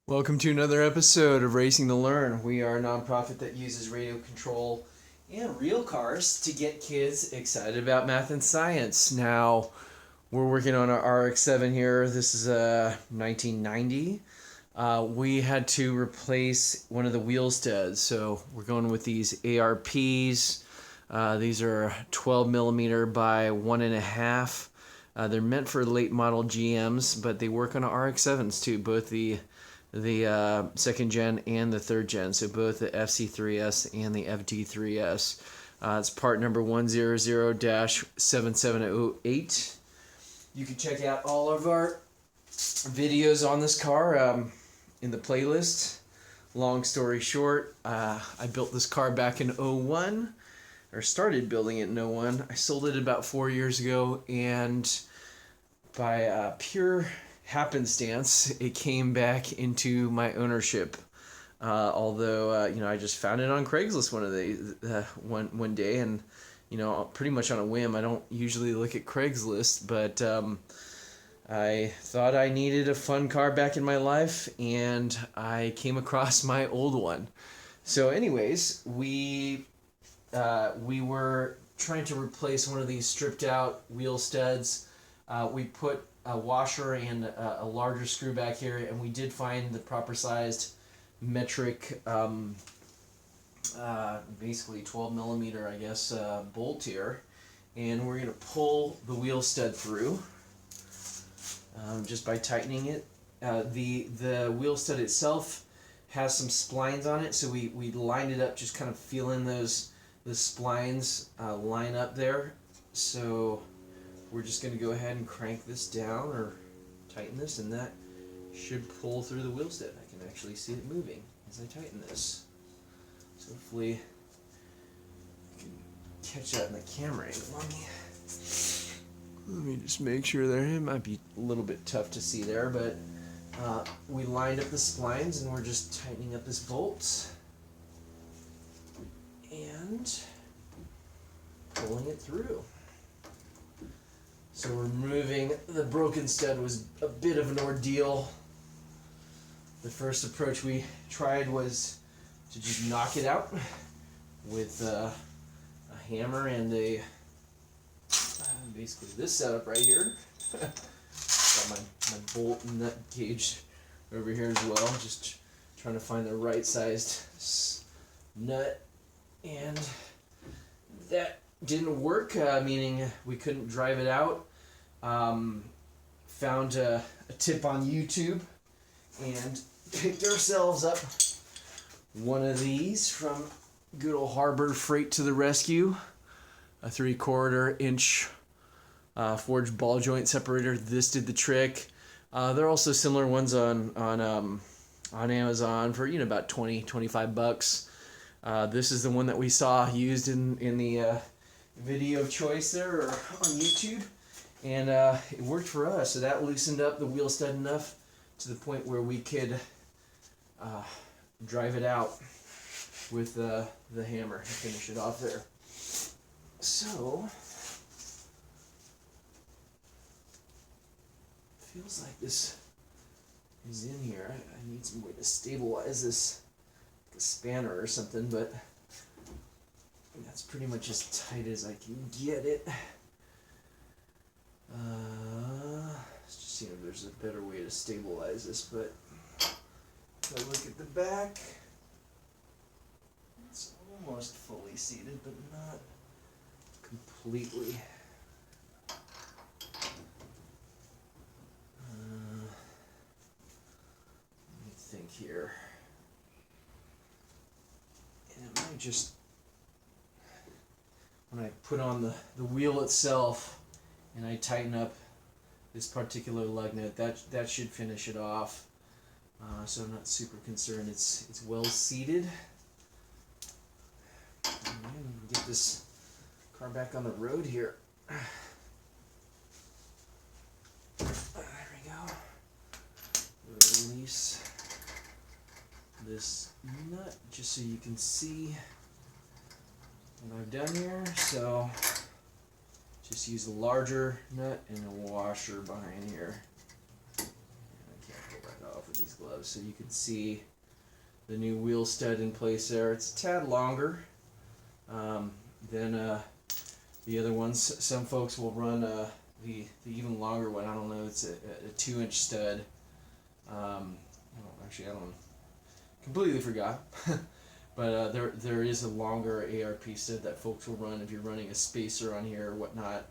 Welcome to another episode of Racing to Learn. We are a nonprofit that uses radio control and real cars to get kids excited about math and science. Now, we're working on our RX-7 here. This is a 1990. We had to replace one of the wheel studs, so we're going with these ARPs. These are 12 millimeter by 1.5. They're meant for late model GMs, but they work on RX-7s too, both the second gen and the third gen, so both the FC3S and the FD3S. It's part number 100-7708. You can check out all of our videos on this car in the playlist. Long story short, I built this car back in 01, or started building it in 01. I sold it about 4 years ago, and by pure happenstance, it came back into my ownership. Although I just found it on Craigslist one day, and pretty much on a whim. I don't usually look at Craigslist, but I thought I needed a fun car back in my life, and I came across my old one. So, anyways, we were trying to replace one of these stripped out wheel studs. We put a washer and a larger screw back here, and we did find the proper sized metric, basically 12 millimeter, I guess, bolt here, and we're going to pull the wheel stud through just by tightening it. The wheel stud itself has some splines on it, so we lined it up, just kind of feeling the splines line up there. So we're just going to go ahead and crank this down or tighten this, and that should pull through the wheel stud. I can actually see it moving as I tighten this. So hopefully you can catch that in the camera angle. Let me just make sure there. It might be a little bit tough to see there, but we lined up the splines, and we're just tightening up this bolt and pulling it through. So removing the broken stud was a bit of an ordeal. The first approach we tried was to just knock it out with a hammer and basically this setup right here. Got my bolt and nut gauge over here as well. Just trying to find the right sized nut, and that didn't work, meaning we couldn't drive it out. Found a tip on YouTube and picked ourselves up one of these from good old Harbor Freight to the rescue. A 3/4 inch forged ball joint separator. This did the trick. There are also similar ones on Amazon for about $20-25. This is the one that we saw used in the video of choice there, or on YouTube, and it worked for us. So that loosened up the wheel stud enough to the point where we could drive it out with the hammer and finish it off there. So feels like this is in here. I need some way to stabilize this, like a spanner or something, but that's pretty much as tight as I can get it. Let's just see if there's a better way to stabilize this, but if I look at the back, it's almost fully seated, but not completely. Let me think here. And it might just, when I put on the wheel itself and I tighten up this particular lug nut, that should finish it off. So I'm not super concerned. It's well seated. And get this car back on the road here. There we go. Release this nut just so you can see what I've done here. So just use a larger nut and a washer behind here. And I can't pull that off with these gloves so you can see the new wheel stud in place there. It's a tad longer than the other ones. Some folks will run the even longer one. I don't know, it's a 2-inch stud. I don't completely forgot. But there is a longer ARP stud that folks will run if you're running a spacer on here or whatnot,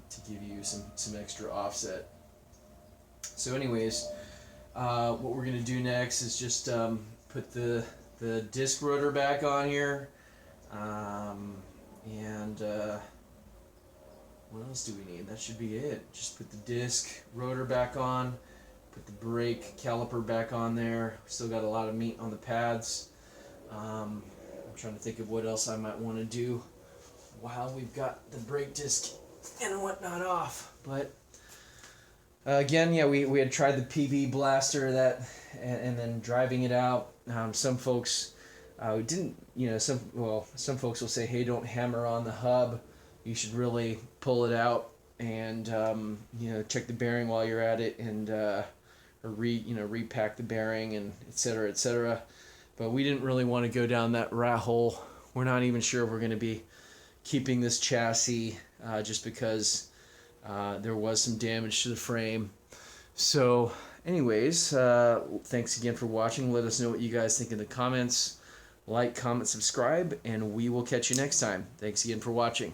to give you some extra offset. So anyways, what we're going to do next is just put the disc rotor back on here, and what else do we need? That should be it. Just put the disc rotor back on, put the brake caliper back on there. Still got a lot of meat on the pads. I'm trying to think of what else I might want to do while we've got the brake disc and whatnot off. But again, yeah, we had tried the PB blaster and then driving it out. Some folks didn't, some folks will say, hey, don't hammer on the hub. You should really pull it out and check the bearing while you're at it, and or repack the bearing, and etc., etc. But we didn't really want to go down that rat hole. We're not even sure if we're going to be keeping this chassis, just because there was some damage to the frame. So anyways, thanks again for watching. Let us know what you guys think in the comments. Like, comment, subscribe, and we will catch you next time. Thanks again for watching.